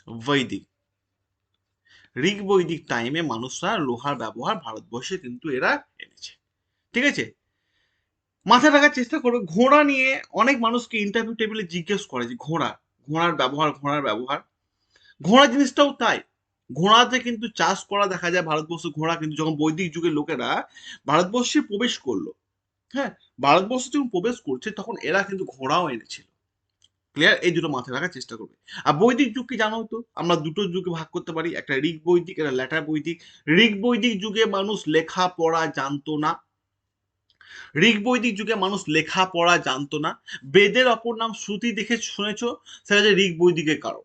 বৈদিক, ঋগ বৈদিক টাইমে মানুষরা লোহার ব্যবহার ভারতবর্ষে কিন্তু এরা এনেছে। ঠিক আছে? মাথায় রাখার চেষ্টা করবে। ঘোড়া নিয়ে অনেক মানুষকে ইন্টারভিউ টেবিলে জিজ্ঞেস করে যে ঘোড়া, ঘোড়ার ব্যবহার, ঘোড়ার ব্যবহার। ঘোড়া জিনিসটাও তাই। ঘোড়াতে কিন্তু চাষ করা দেখা যায় ভারতবর্ষে। ঘোড়া কিন্তু যখন বৈদিক যুগের লোকেরা ভারতবর্ষে প্রবেশ করলো, হ্যাঁ, ভারতবর্ষে যখন প্রবেশ করছে তখন এরা কিন্তু ঘোড়াও এনেছিল। ক্লিয়ার? এই দুটো মাথায় রাখার চেষ্টা করবে। আর বৈদিক যুগ কি জানো তো? আমরা দুটো যুগে ভাগ করতে পারি, একটা ঋগ বৈদিক, একটা ল্যাটার বৈদিক। ঋগ বৈদিক যুগে মানুষ লেখাপড়া জানতো না। ঋগ বৈদিক যুগে মানুষ লেখাপড়া জানতো না। বেদের অপর নাম শ্রুতি দেখে শুনেছ, সেটা হচ্ছে ঋগ বৈদিকের কারণ।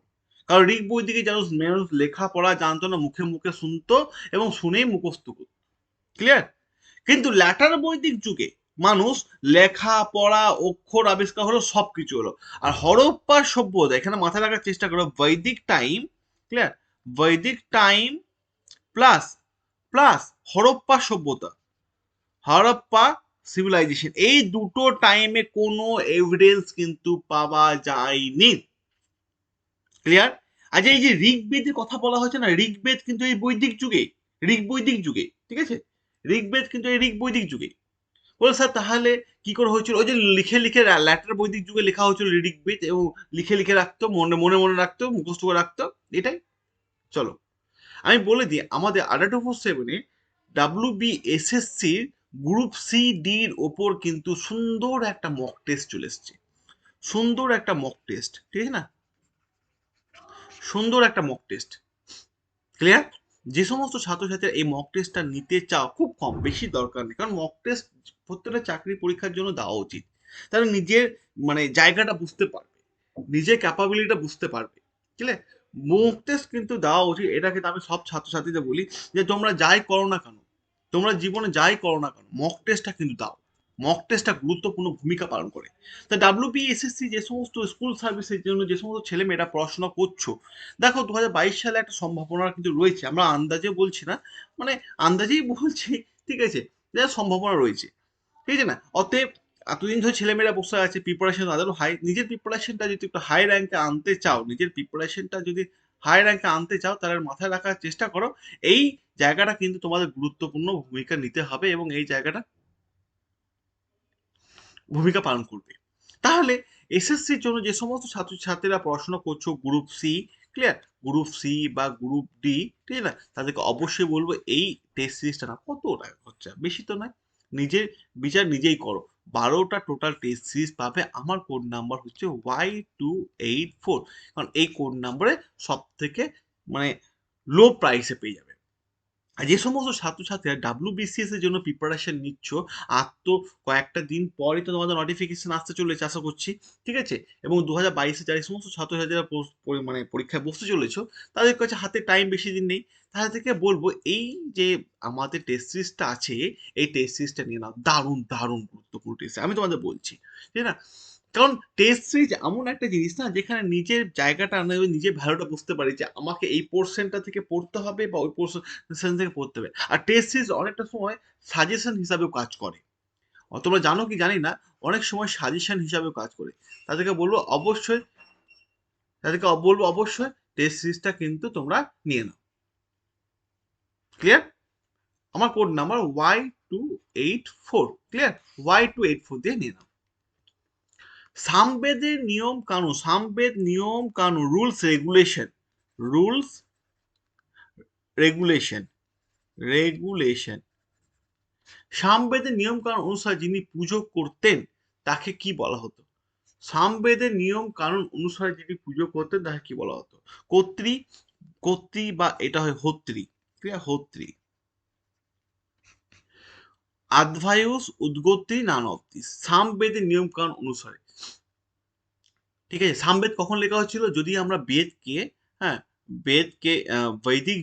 কারণ ঋগ বৈদিকে মানুষ লেখাপড়া জানতো না, মুখে মুখে শুনতো এবং শুনেই মুখস্থ করতো। ক্লিয়ার? কিন্তু ল্যাটার বৈদিক যুগে মানুষ লেখাপড়া, অক্ষর আবিষ্কার হলো, সবকিছু হলো। আর হরপ্পা সভ্যতা, এখানে মাথায় রাখার চেষ্টা করো, বৈদিক টাইম, ক্লিয়ার, বৈদিক টাইম প্লাস প্লাস হরপ্পা সভ্যতা, হরপ্পা সিভিলাইজেশন, এই দুটো টাইমে কোনো এভিডেন্স কিন্তু পাওয়া যায়নি। ক্লিয়ার? আচ্ছা, এই যে ঋগ্বেদের কথা বলা হচ্ছে না, ঋগ্বেদ কিন্তু এই বৈদিক যুগে, ঋগ বৈদিক যুগে, ঠিক আছে? ঋগ্বেদ কিন্তু এই ঋগ বৈদিক যুগে। বলে স্যার তাহলে কি করে হয়েছিল? ওই যে লিখে লিখে ল্যাটার বৈদিক যুগে লেখা হয়েছিল ঋগ্বেদ, এবং লিখে লিখে রাখতো, মনে মনে মনে রাখতো, মুখস্থ করে রাখতো, এটাই। চলো আমি বলে দিই, আমাদের আডা 247-এ WBSSC গ্রুপ সি ডির ওপর কিন্তু সুন্দর একটা মক টেস্ট চলে এসছে। সুন্দর একটা মক টেস্ট, ঠিক আছে না? সুন্দর একটা মক টেস্ট। ক্লিয়ার? যে সমস্ত ছাত্রছাত্রীরা এই মক টেস্টটা নিতে চাও, খুব কম, বেশি দরকার নেই, কারণ মক টেস্ট প্রত্যেকটা চাকরি পরীক্ষার জন্য দেওয়া উচিত। তারা নিজের মানে জায়গাটা বুঝতে পারবে, নিজের ক্যাপাবিলিটিটা বুঝতে পারবে, ঠিক আছে? মক টেস্ট কিন্তু দেওয়া উচিত। এটা কিন্তু আমি সব ছাত্রছাত্রীদের বলি যে তোমরা যাই করো না কেন, তোমরা জীবনে যাই করো না কেন, মক টেস্টটা কিন্তু দাও। মক টেস্টটা গুরুত্বপূর্ণ ভূমিকা পালন করে। তা ডাব্লিউবিএসএসসি যে সমস্ত স্কুল সার্ভিসের জন্য যে সমস্ত ছেলেমেয়েরা পড়াশোনা করছো, দেখো 2022 সালে একটা সম্ভাবনা কিন্তু রয়েছে, আমরা আন্দাজে বলছি না, মানে আন্দাজেই বলছি, ঠিক আছে, যে সম্ভাবনা রয়েছে, ঠিক আছে না? অতএব এতদিন ধরে ছেলেমেয়েরা বসে আছে, প্রিপারেশন তাদেরও হাই, নিজের প্রিপারেশনটা যদি একটু হাই র্যাঙ্কে আনতে চাও, নিজের প্রিপারেশনটা যদি হাই র্যাঙ্কে আনতে চাও, তাহলে মাথায় রাখার চেষ্টা করো এই জায়গাটা কিন্তু তোমাদের গুরুত্বপূর্ণ ভূমিকা নিতে হবে, এবং এই জায়গাটা ভূমিকা পালন করবে। তাহলে এসএসসির জন্য যে সমস্ত ছাত্রছাত্রীরা পড়াশোনা করছো group C, clear, group C বা গ্রুপ ডি, ঠিক আছে না, তাদেরকে অবশ্যই বলবো এই টেস্ট সিরিজটা না, কত টাকা খরচা, বেশি তো নয়, নিজের বিচার নিজেই করো। 12টা টোটাল টেস্ট সিরিজ পাবে, আমার কোড নাম্বার হচ্ছে Y284, কারণ এই কোড নাম্বারে সব থেকে মানে লো প্রাইসে পেয়ে যাবে। আর যে সমস্ত ছাত্রছাত্রীরা ডাব্লিউবিসিএস এর জন্য প্রিপারেশন নিচ্ছ, আর তো কয়েকটা দিন পরই তো তোমাদের নোটিফিকেশন আসতে চলেছে আশা করছি, ঠিক আছে? এবং 2022-এ যারা এই সমস্ত ছাত্রছাত্রীরা মানে পরীক্ষায় বসতে চলেছো, তাদের কাছে হাতে টাইম বেশি দিন নেই, তাদেরকে বলবো এই যে আমাদের টেস্ট সিরিজটা আছে, এই টেস্ট সিরিজটা নিয়ে নাও, দারুণ দারুণ গুরুত্বপূর্ণ টেস্ট আমি তোমাদের বলছি, ঠিক না? কারণ টেস্ট সিরিজ এমন একটা জিনিস না যেখানে নিজের জায়গাটা আমি নিজের ভ্যালুটা বুঝতে পারি যে আমাকে এই পোর্শনটা থেকে পড়তে হবে বা ওই পোর্শন থেকে পড়তে হবে। আর টেস্ট সিরিজ অনেকটা সময় সাজেশন হিসাবেও কাজ করে। তোমরা জানো কি জানি না, অনেক সময় সাজেশন হিসাবেও কাজ করে। তাদেরকে বলবো অবশ্যই, টেস্ট সিরিজটা কিন্তু তোমরা নিয়ে নাও। ক্লিয়ার? আমার code number Y284, clear? Y284 দিয়ে নিয়ে নাও। সামবেদের নিয়ম কানুন, সামবেদ নিয়ম কানুন, rules regulation, rules regulation, regulation, সামবেদের নিয়ম কানুন অনুসারে যিনি পুজো করতেন তাকে কি বলা হতো? সামবেদের নিয়ম কানুন অনুসারে যিনি পুজো করতেন তাকে কি বলা হতো? কর্ত্রী, কর্ত্রী বা এটা হয় হোত্রী, ঠিক আছে, হোত্রী। আদভায়ুস, উদ্গোত্রী, নানবতী, সামবেদের নিয়ম কানুন অনুসারে, ঠিক আছে? সামবেদ কখন লেখা হচ্ছিল? যদি আমরা বেদকে, হ্যাঁ, বেদকে বৈদিক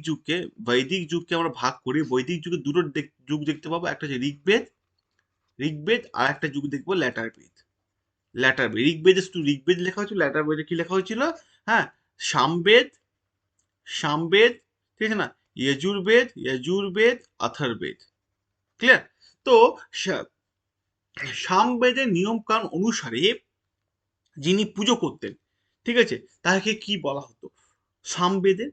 যুগকে আমরা ভাগ করি, বৈদিক যুগে দুটো যুগ দেখতে পাবো, একটা হচ্ছে ঋগ্বেদ, ঋগ্বেদ, আর একটা যুগ দেখবো ল্যাটার বেদ। ল্যাটার বেদ, ঋগ্বেদে শুধু ঋগ্বেদ লেখা হয়েছিল, ল্যাটার বেদে কি লেখা হয়েছিল? হ্যাঁ, সামবেদ, সামবেদ, ঠিক আছে না, যজুর্বেদ, যজুর্বেদ, অথর্বেদ, ক্লিয়ার? তো সামবেদের নিয়ম কানুন অনুসারে যিনি পুজো করতেন, ঠিক আছে, তাকে কি বলা হতো? সামবেদে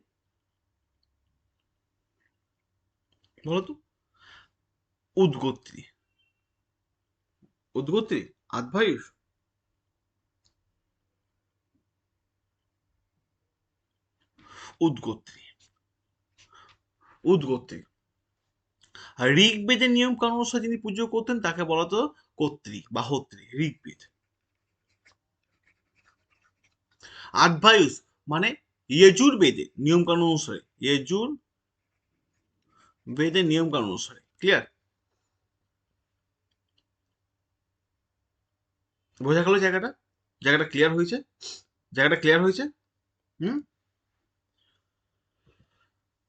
বলতো উদ্গোত্রী, উদ্গোত্রী, আদভায়ুষ, উদ্গোত্রী, উদ্গোত্রী। আর ঋগ্বেদের নিয়ম কানুন অনুসারে যিনি পুজো করতেন তাকে বলা হতো কর্ত্রী বা হোত্রী, ঋগ্বেদ। আদভায়ুষ মানে যজুর্বেদে নিয়ম কানুন অনুসারে, যজুর বেদের নিয়ম কানুন অনুসারে, ক্লিয়ার? বোঝা গেল জায়গাটা? জায়গাটা ক্লিয়ার হয়েছে? জায়গাটা ক্লিয়ার হয়েছে? হুম?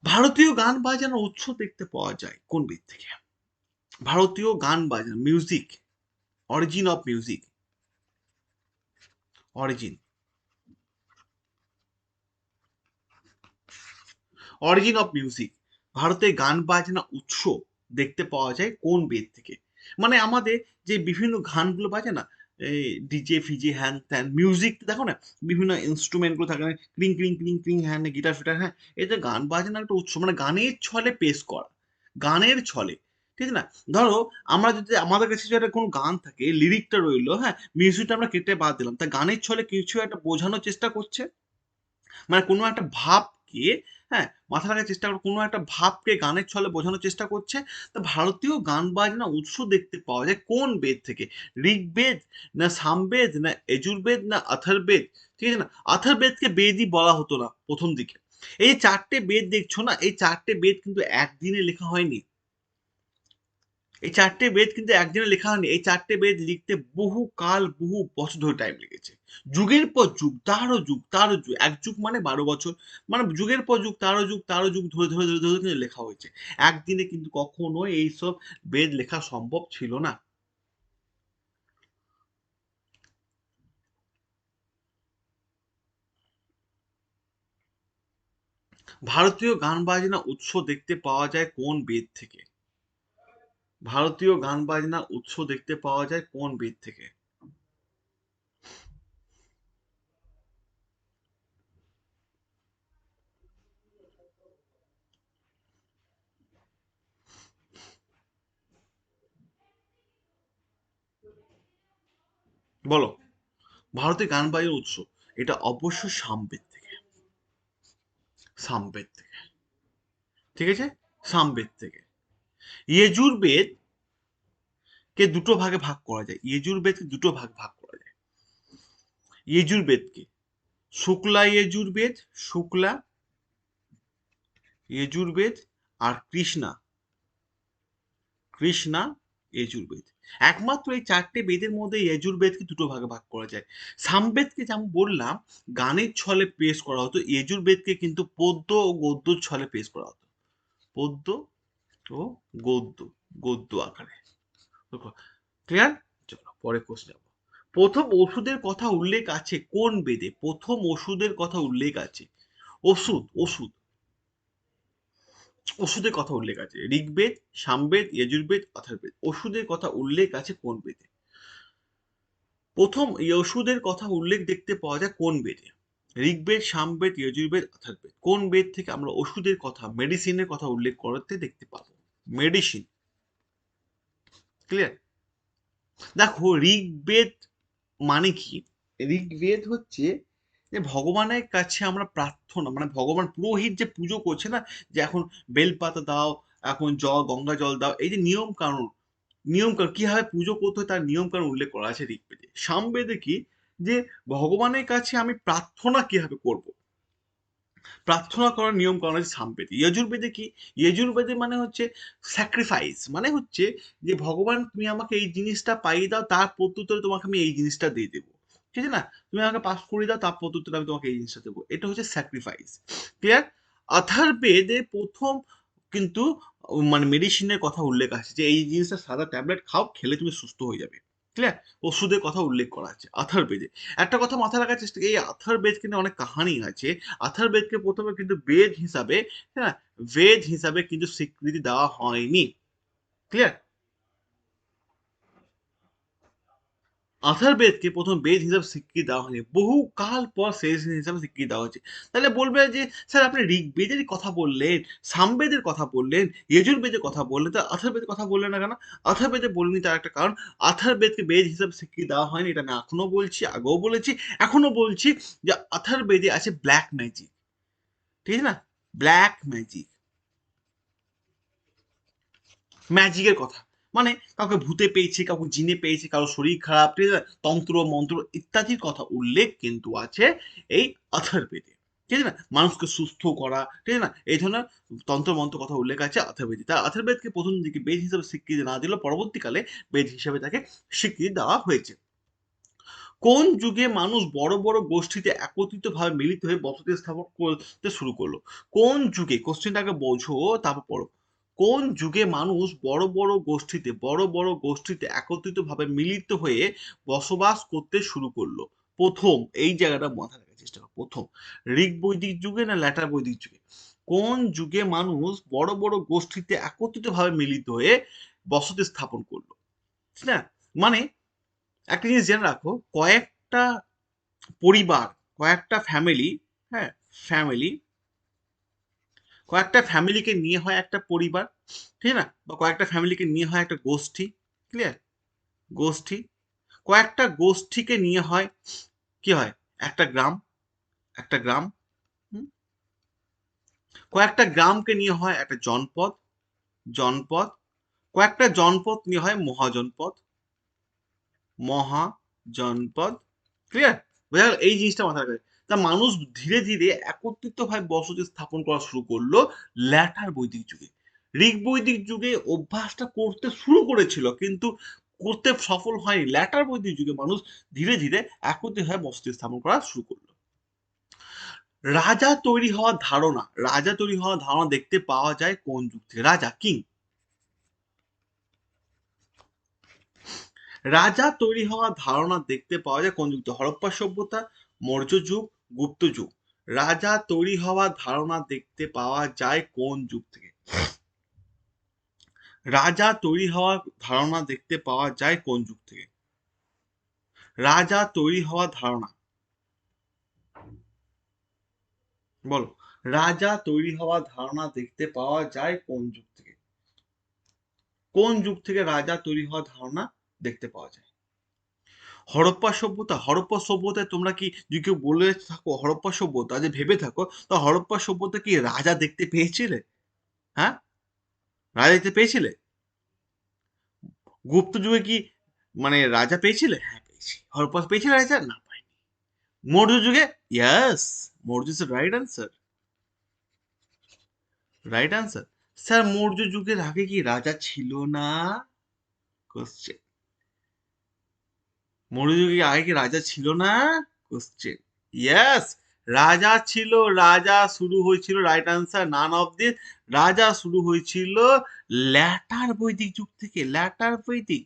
ভারতীয় গান বাজানোর উৎস দেখতে পাওয়া যায় কোন বেদ থেকে? ভারতীয় গান বাজানো, music, origin of music, origin, origin of music, ভারতের গান বাজনা উৎস দেখতে পাওয়া যায় কোন বেদ থেকে? মানে আমাদের যে বিভিন্ন গানগুলো বাজে না, এই ডিজে ফিজে হ্যান ত্যান মিউজিক দেখো না, বিভিন্ন ইনস্ট্রুমেন্ট গুলো থাকে না, ক্রিং ক্রিং ক্রিং ক্রিং, হ্যান গিটার ফিটার, হ্যাঁ, এতে গান বাজনার একটা উৎস, মানে গানের ছলে পেশ করা, গানের ছলে, ঠিক আছে না? ধরো আমরা যদি আমাদের কাছে যদি একটা কোনো গান থাকে, লিরিকটা রইলো, হ্যাঁ, মিউজিকটা আমরা কেটে বাদ দিলাম, তা গানের ছলে কিছু একটা বোঝানোর চেষ্টা করছে, মানে কোনো একটা ভাবকে হ্যাঁ, মাথা রাখার চেষ্টা করো, কোনো একটা ভাবকে গানের ছলে বোঝানোর চেষ্টা করছে। তো ভারতীয় গান বাজনা উৎস দেখতে পাওয়া যায় কোন বেদ থেকে? ঋগ্বেদ, না সামবেদ, না যজুর্বেদ, না অথর্ববেদ? ঠিক আছে না? অথর্ববেদকে বেদই বলা হতো না প্রথম দিকে। এই যে ৪ টে বেদ দেখছো না, এই ৪ টে বেদ কিন্তু একদিনে লেখা হয়নি। এই ৪ টে বেদ কিন্তু একদিনে লেখা হয়নি। এই ৪ টে বেদ লিখতে বহু কাল, বহু বছর ধরে টাইম লেগেছে। যুগের পর যুগ, তারও যুগ, তারও যুগ। ১ যুগ মানে ১২ বছর। মানে যুগের পর যুগ, তারও যুগ, তারও যুগ ধরে কিন্তু লেখা হয়েছে। একদিনে কিন্তু কখনোই এইসব বেদ লেখা সম্ভব ছিল না। ভারতীয় গান বাজনা উৎস দেখতে পাওয়া যায় কোন বেদ থেকে? ভারতীয় গান বাজনা উৎস দেখতে পাওয়া যায় কোন বেদ থেকে? বলো। ভারতীয় গান বাজনার উৎস, এটা অবশ্যই সামবেদ থেকে। সামবেদ থেকে। ঠিক আছে? সামবেদ থেকে। ইয়েজুরবেদ কে দুটো ভাগে ভাগ করা যায়। ইয়েজুরবেদকে দুটো ভাগ করা যায়। ইয়েজুরবেদকে শুক্লা ইয়েজুরবেদ, শুক্লা ইয়েজুরবেদ, আর কৃষ্ণা যজুর্বেদ। একমাত্র এই ৪ টে বেদের মধ্যে যজুর্বেদকে দুটো ভাগে ভাগ করা যায়। সামবেদকে যেমন বললাম গানের ছলে পেশ করা হতো, যজুর্বেদকে কিন্তু পদ্য ও গদ্যর ছলে পেশ করা হতো। পদ্য ও গদ্য, গদ্য আকারে। ক্লিয়ার? চলো পরে কোশ্চেন যাবো। প্রথম ওষুধের কথা উল্লেখ আছে কোন বেদে? প্রথম ওষুধের কথা উল্লেখ আছে। ওষুধ, ওষুধ, ওষুধের কথা উল্লেখ আছে ঋগ্বেদ, সামবেদ, যজুর্বেদ, অথর্ববেদ। ওষুধের কথা উল্লেখ আছে কোন বেদে? প্রথম এই ওষুধের কথা উল্লেখ দেখতে পাওয়া যায় কোন বেদে? ঋগ্বেদ, সামবেদ, যজুর্বেদ, অথর্ববেদ। কোন বেদ থেকে আমরা ওষুধের কথা, মেডিসিনের কথা উল্লেখ করতে দেখতে পাবো? মেডিসিন। ক্লিয়ার? দেখো ঋগ্বেদ মানে কি? ঋগ্বেদ হচ্ছে যে ভগবানের কাছে আমরা প্রার্থনা, মানে ভগবান পুরোহিত যে পুজো করছে না, যে এখন বেলপাতা দাও, এখন জল, গঙ্গা জল দাও, এই যে নিয়ম কানুন, নিয়ম কানুন কিভাবে পুজো করতে হয় তার নিয়ম কানুন উল্লেখ করা আছে ঋগ্বেদে। সামবেদে কি? যে ভগবানের কাছে আমি প্রার্থনা কিভাবে করব, প্রার্থনা করার নিয়ম কানুন আছে সামবেদে। যজুর্বেদে কি? যজুর্বেদে মানে হচ্ছে স্যাক্রিফাইস, মানে হচ্ছে যে ভগবান তুমি আমাকে এই জিনিসটা পাইয়ে দাও, তার প্রত্যুত্তরে তোমাকে আমি এই জিনিসটা দিয়ে দেবো। ঠিক আছে না? তুমি আমাকে পাস করে দাও, তার প্রত্যুত্তরে আমি তোমাকে এই জিনিসটা দেবো। এটা হচ্ছে স্যাক্রিফাইস। ক্লিয়ার? অথর্ববেদে প্রথম কিন্তু মানে মেডিসিনের কথা উল্লেখ আছে যে এই জিনিসটা সাদা ট্যাবলেট খাও, খেলে তুমি সুস্থ হয়ে যাবে। ক্লিয়ার? ওষুধের কথা উল্লেখ করা আছে অথর্ববেদে। একটা কথা মাথায় রাখার চেষ্টা, এই অথর্ববেদ কিন্তু অনেক কাহানি আছে। অথর্ববেদকে প্রথমে কিন্তু বেদ হিসাবে, হ্যাঁ, বেদ হিসাবে কিন্তু স্বীকৃতি দেওয়া হয়নি। ক্লিয়ার? অথর্ববেদকে প্রথম বেদ হিসাবে স্বীকৃতি দেওয়া হয়নি, বহু কাল পর শেষ হিসাবে স্বীকৃতি দেওয়া হয়েছে। তাহলে বলবে যে স্যার আপনি ঋগ্বেদের কথা বললেন, সামবেদের কথা বললেন, যজুর্বেদের কথা বললেন, তা অথর্ববেদের কথা বললেন না কেন? অথর্ববেদে বলিনি তার একটা কারণ, অথর্ববেদকে বেদ হিসাবে স্বীকৃতি দেওয়া হয়নি। এটা আমি এখনো বলছি, আগেও বলেছি, এখনো বলছি যে অথর্ববেদে আছে ব্ল্যাক ম্যাজিক। ঠিক আছে না? ব্ল্যাক ম্যাজিক, ম্যাজিকের কথা, মানে কাউকে ভূতে পেয়েছে, কাউকে জিনে পেয়েছে, কারো শরীর খারাপ, ঠিক আছে, তন্ত্র মন্ত্র ইত্যাদির কথা উল্লেখ কিন্তু আছে এই অথর্ববেদে। ঠিক আছে না? মানুষকে সুস্থ করা, ঠিক আছে না, এই ধরনের তন্ত্র মন্ত্র কথা উল্লেখ আছে অথর্ববেদে। তার অথর্ববেদকে প্রথম দিকে বেদ হিসাবে স্বীকৃতি না দিলেও পরবর্তীকালে বেদ হিসাবে তাকে স্বীকৃতি দেওয়া হয়েছে। কোন যুগে মানুষ বড় বড় গোষ্ঠীতে একত্রিত ভাবে মিলিত হয়ে বসতি স্থাপন করতে শুরু করলো? কোন যুগে, কোশ্চেনটাকে বোঝো তারপর পড়ো। কোন যুগে মানুষ বড় বড় গোষ্ঠীতে একত্রিত ভাবে মিলিত হয়ে বসবাস করতে শুরু করলো? প্রথম, এই জায়গাটা মাথায় রাখার চেষ্টা করো। প্রথম ঋগ বৈদিক যুগে না ল্যাটার বৈদিক যুগে? কোন যুগে মানুষ বড় বড় গোষ্ঠীতে একত্রিত ভাবে মিলিত হয়ে বসতি স্থাপন করলো? ঠিক না? মানে একটা জিনিস জেনে রাখো, কয়েকটা পরিবার, কয়েকটা ফ্যামিলি, হ্যাঁ, ফ্যামিলি, কয়েকটা ফ্যামিলিকে নিয়ে হয় একটা পরিবার। ঠিক না? বা কয়েকটা ফ্যামিলিকে নিয়ে হয় একটা গোষ্ঠী। ক্লিয়ার? গোষ্ঠী। কয়েকটা গোষ্ঠীকে নিয়ে হয় কি হয়? একটা গ্রাম, একটা গ্রাম। হুম? কয়েকটা গ্রামকে নিয়ে হয় একটা জনপদ, জনপদ। কয়েকটা জনপদ নিয়ে হয় মহাজনপদ, মহাজনপদ। ক্লিয়ার? বোঝা গেল? এই জিনিসটা মাথায় রাখবে। তা মানুষ ধীরে ধীরে একত্রিত ভাবে বসতি স্থাপন করা শুরু করলো ল্যাটার বৈদিক যুগে। ঋগ বৈদিক যুগে অভ্যাসটা করতে শুরু করেছিল, কিন্তু করতে সফল হয়নি। ল্যাটার বৈদিক যুগে মানুষ ধীরে ধীরে একত্রিত হয়ে বসতি স্থাপন করা শুরু করলো। রাজা তৈরি হওয়ার ধারণা, রাজা তৈরি হওয়ার ধারণা দেখতে পাওয়া যায় কোন যুগ থেকে? রাজা, কিং। রাজা তৈরি হওয়ার ধারণা দেখতে পাওয়া যায় কোন যুগ থেকে? হরপ্পা সভ্যতা, মৌর্য যুগ, গুপ্ত যুগ। রাজা তৈরি হওয়ার ধারণা দেখতে পাওয়া যায় কোন যুগ থেকে? রাজা তৈরি হওয়ার ধারণা দেখতে পাওয়া যায় কোন যুগ থেকে? রাজা তৈরি হওয়ার ধারণা, বলো। রাজা তৈরি হওয়ার ধারণা দেখতে পাওয়া যায় কোন যুগ থেকে? কোন যুগ থেকে রাজা তৈরি হওয়ার ধারণা দেখতে পাওয়া যায়? হরপ্পা সভ্যতা, হরপ্পা সভ্যতায় তোমরা কি যদি কেউ বলে থাকো হরপ্পা সভ্যতা, যে ভেবে থাকো, তো হরপ্পা সভ্যতা কি রাজা দেখতে পেয়েছিলে? হ্যাঁ, রাজা দেখতে পেয়েছিলে? গুপ্ত যুগে কি মানে রাজা পেয়েছিলে? হ্যাঁ, পেয়েছি। হরপ্পা পেয়েছিলে রাজা? না, পাইনি। মৌর্য যুগে? Yes, Maurya is right answer, right answer. Sir Maurya যুগের আগে কি রাজা ছিল না? কোশ্চেন। মৌর্য যুগে আগে কি রাজা ছিল না? কোশ্চেন। ইয়েস, রাজা ছিল। রাজা শুরু হয়েছিল, right answer, none of this. রাজা শুরু হয়েছিল ল্যাটার বৈদিক যুগ থেকে, ল্যাটার বৈদিক।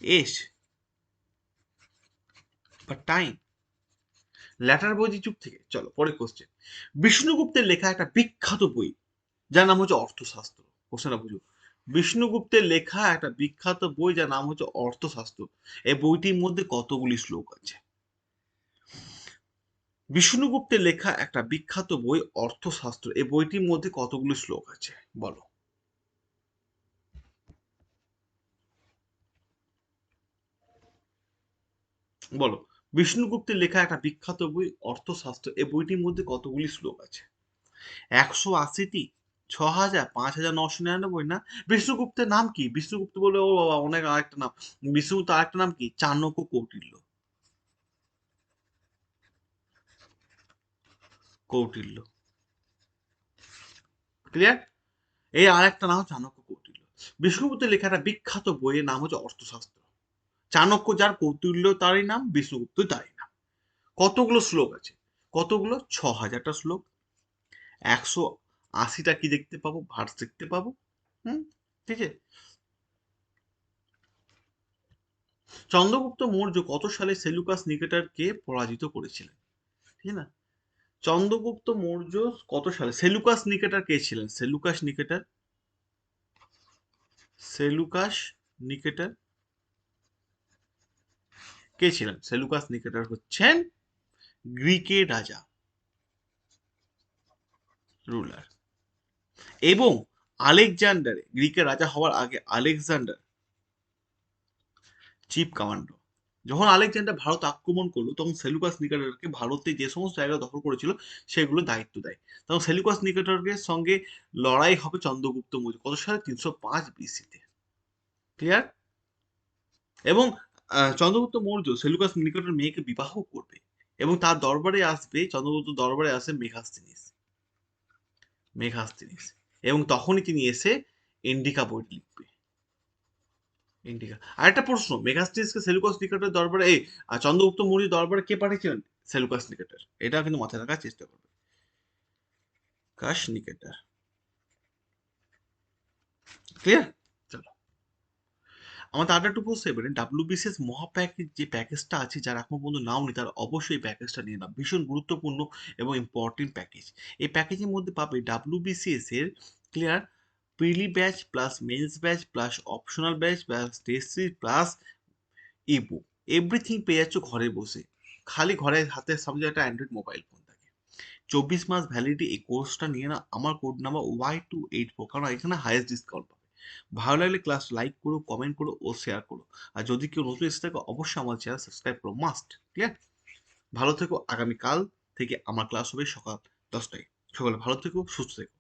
এস বা টাইম, ল্যাটার বৈদিক যুগ থেকে। চলো পরে কোশ্চেন। বিষ্ণুগুপ্তের লেখা একটা বিখ্যাত বই যার নাম হচ্ছে অর্থশাস্ত্র। কোশ্চেনটা বুঝো। বিষ্ণুগুপ্তের লেখা একটা বিখ্যাত বই যার নাম হচ্ছে অর্থশাস্ত্র। এই বইটির মধ্যে কতগুলি শ্লোক আছে? বিষ্ণুগুপ্তের লেখা একটা বিখ্যাত বই অর্থশাস্ত্র, এই বইটির মধ্যে কতগুলি শ্লোক আছে বলো? বলো। বিষ্ণুগুপ্তের লেখা একটা বিখ্যাত বই অর্থশাস্ত্র, এই বইটির মধ্যে কতগুলি শ্লোক আছে? 180টি, 6000, 5999 না? বিষ্ণুগুপ্তের নাম কি? বিষ্ণুগুপ্ত বলে ও বাবা অনেক আরেকটা নাম। বিষ্ণুগুপ্ত আরেকটা নাম কি? চাণক্য কৌটিল্য, কৌটিল্য। ক্লিয়ার? এই আরেকটা নাম চাণক্য কৌটিল্য। বিষ্ণুগুপ্তের লেখা একটা বিখ্যাত বইয়ের নাম হচ্ছে অর্থশাস্ত্র। চাণক্য যার, কৌটিল্য তারই নাম, বিষ্ণুগুপ্ত তারই নাম। কতগুলো শ্লোক আছে? কতগুলো? 6000টা শ্লোক। 180টা কি দেখতে পাবো? ভার্স দেখতে পাবো। হুম, ঠিক আছে। চন্দ্রগুপ্ত মৌর্য কত সালে সেলুকাস নিকেটরকে পরাজিত করেছিলেন? ঠিক না? চন্দ্রগুপ্ত মৌর্য কত সালে? সেলুকাস নিকেটর কে ছিলেন? সেলুকাস নিকেটর, সেলুকাস নিকেটর কে ছিলেন? সেলুকাস নিকেটর হচ্ছেন গ্রিকের রাজা, রুলার। এবং আলেকজান্ডার, গ্রিকের রাজা হওয়ার আগে আলেকজান্ডার চিফ কমান্ডো। যখন আলেকজান্ডার ভারত আক্রমণ করলো তখন সেলুকাস নিকেটরকে ভারতে যে সমস্ত জায়গা দখল করেছিল সেগুলো দায়িত্ব দেয়। তখন সেলুকাস নিকেটরের সঙ্গে লড়াই হবে চন্দ্রগুপ্ত মৌর্য কত সালে? 305 বিসিতে। ক্লিয়ার? এবং চন্দ্রগুপ্ত মৌর্য সেলুকাস নিকেটরের মেয়েকে বিবাহ করবে এবং তার দরবারে আসবে, চন্দ্রগুপ্ত দরবারে আসে মেঘাস্তিনিস, মেঘাস্তিনিস। এবং তখনই তিনি এসে ইন্ডিকা বই লিখবে, ইন্ডিকা। আরেকটা প্রশ্ন, মেগাস্টিনিসকে সেলুকাস নিকেটরের দরবারে এই চন্দ্রগুপ্ত মৌর্য দরবারে কে পাঠিয়েছিলেন? সেলুকাস নিকেটর। এটা কিন্তু মাথায় রাখার চেষ্টা করবে। কাশ নিকেটর। ক্লিয়ার? চলো আমাদের আরেকটা একটু বুঝতে পারেন, ডাব্লিউবিসিএস মহাপ্যাকেজ যে প্যাকেজটা আছে, যারা এখন পর্যন্ত নাও নি তারা অবশ্যই প্যাকেজটা নিয়ে নাও। ভীষণ গুরুত্বপূর্ণ এবং ইম্পর্টেন্ট প্যাকেজ। এই প্যাকেজের মধ্যে পাবে ডাব্লিউবিসিএস এর clear prelim batch plus mains batch plus optional batch plus test series plus ebook, everything পেয়ে যাচ্ছ ঘরে বসে। খালি ঘরে হাতের সামনে একটা অ্যান্ড্রয়েড মোবাইল ফোন থাকে। 24 মাস ভ্যালিডিটি এই কোর্সটা নিয়ে না, আমার কোড নাম্বার Y284, কারণ এখানে হাইয়েস্ট ডিসকাউন্ট পাবে। ভালো লাগলে ক্লাস লাইক করো, কমেন্ট করো ও শেয়ার করো। আর যদি কেউ নতুন এসে থাকে অবশ্যই আমার চ্যানেল সাবস্ক্রাইব করো, মাস্ট। ক্লিয়ার? ভালো থেকো। আগামীকাল থেকে আমার ক্লাস হবে সকাল 10টায়। সকলে ভালো থেকো, সুস্থ থেকো।